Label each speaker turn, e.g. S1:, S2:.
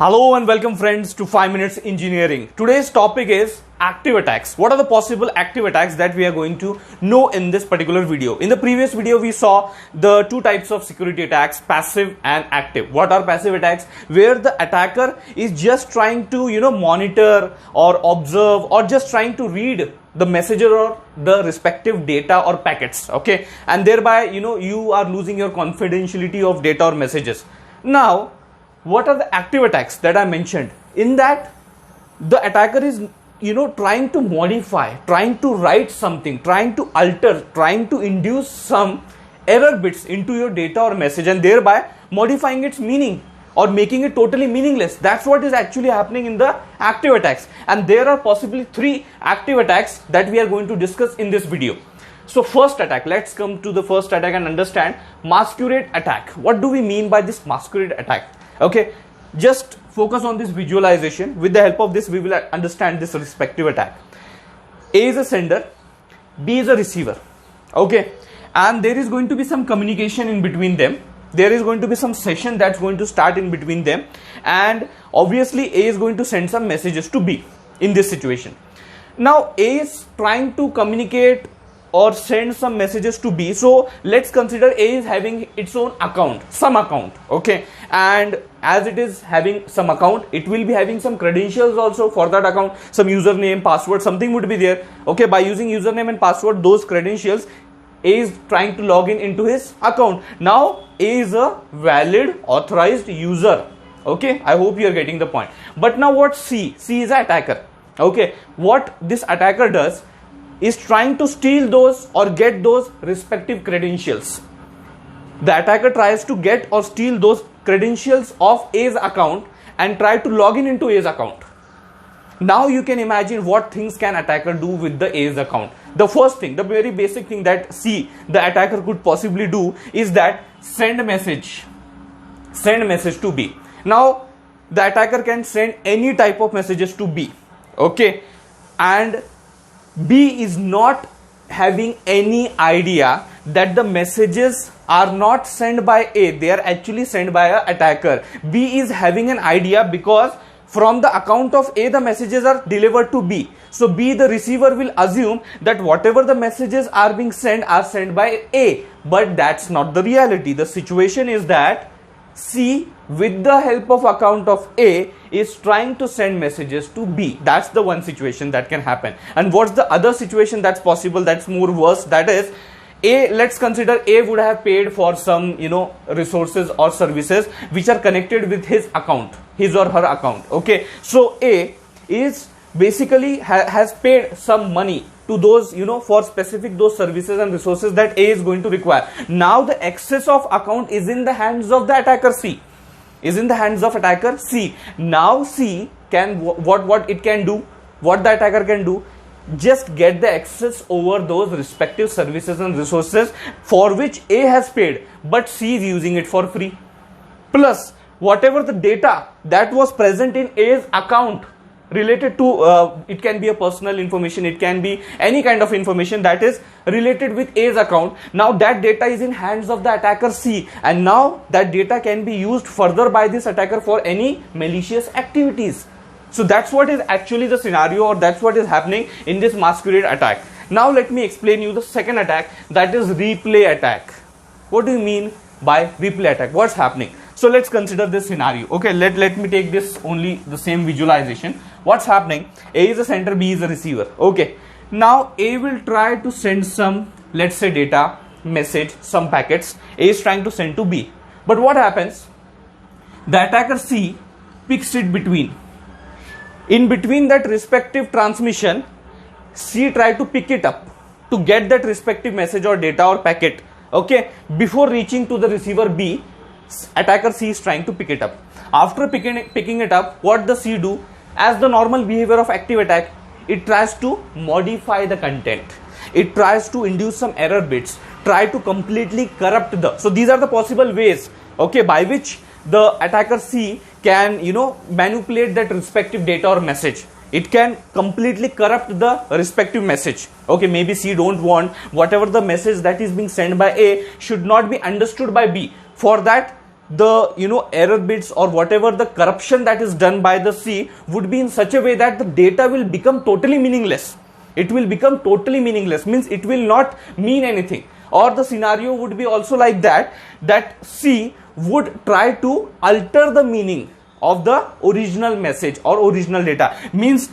S1: Hello and welcome friends to 5 Minutes Engineering. Today's topic is active attacks. What are the possible active attacks that we are going to know in this particular video? In the previous video we saw the two types of security attacks, passive and active. What are passive attacks? Where the attacker is just trying to monitor or observe or just trying to read the messenger or the respective data or packets, okay, and thereby you are losing your confidentiality of data or messages. Now what are the active attacks that I mentioned? In that, the attacker is trying to modify, trying to write something, trying to alter, trying to induce some error bits into your data or message and thereby modifying its meaning or making it totally meaningless. That's what is actually happening in the active attacks, and there are possibly 3 active attacks that we are going to discuss in this video. So first attack, let's come to the first attack and understand masquerade attack. What do we mean by this masquerade attack? Okay, just focus on this visualization. With the help of this we will understand this respective attack. A is a sender, B is a receiver, okay, and there is going to be some communication in between them. There is going to be some session that's going to start in between them, and obviously A is going to send some messages to B in this situation. Now A is trying to communicate or send some messages to B. So let's consider A is having its own account, some account, okay, and as it is having some account, it will be having some credentials also for that account, some username, password, something would be there, okay. By using username and password, those credentials, A is trying to log in into his account. Now A is a valid authorized user, okay. I hope you are getting the point. But now what C is an attacker, okay. What this attacker does is trying to steal those or get those respective credentials. The attacker tries to get or steal those credentials of A's account and try to log in into A's account. Now you can imagine what things can attacker do with the A's account. The first thing, the very basic thing that the attacker could possibly do is that send message to B. Now the attacker can send any type of messages to B, okay, and B is not having any idea that the messages are not sent by A, they are actually sent by an attacker. B is having an idea because from the account of A the messages are delivered to B. So B, the receiver, will assume that whatever the messages are being sent are sent by A, but that's not the reality. The situation is that C, with the help of account of A, is trying to send messages to B. That's the one situation that can happen. And what's the other situation that's possible, that's more worse? That is, A, let's consider A would have paid for some resources or services which are connected with his account, his or her account, okay. So A is basically has paid some money to those for specific those services and resources that A is going to require. Now the access of account is in the hands of the attacker C, Now C can what it can do, what the attacker can do, just get the access over those respective services and resources for which A has paid, but C is using it for free. Plus whatever the data that was present in A's account related to it can be a personal information, it can be any kind of information that is related with A's account. Now that data is in hands of the attacker C, and now that data can be used further by this attacker for any malicious activities. So that's what is actually the scenario, or that's what is happening in this masquerade attack. Now let me explain you the second attack, that is replay attack. What do you mean by replay attack? What's happening? So let's consider this scenario, okay. Let me take this only the same visualization. What's happening? A is a sender, B is a receiver, okay. Now A will try to send some, let's say, data, message, some packets. A is trying to send to B, but what happens? The attacker C picks it in between that respective transmission. C try to pick it up to get that respective message or data or packet, okay. Before reaching to the receiver B, attacker C is trying to pick it up. After picking it up, what does C do? As the normal behavior of active attack, it tries to modify the content, it tries to induce some error bits, try to completely corrupt so these are the possible ways, okay, by which the attacker C can manipulate that respective data or message. It can completely corrupt the respective message, okay. Maybe C don't want whatever the message that is being sent by A should not be understood by B. For that, the error bits or whatever the corruption that is done by the C would be in such a way that the data will become totally meaningless. It will become totally meaningless, means it will not mean anything. Or the scenario would be also like that C would try to alter the meaning of the original message or original data, means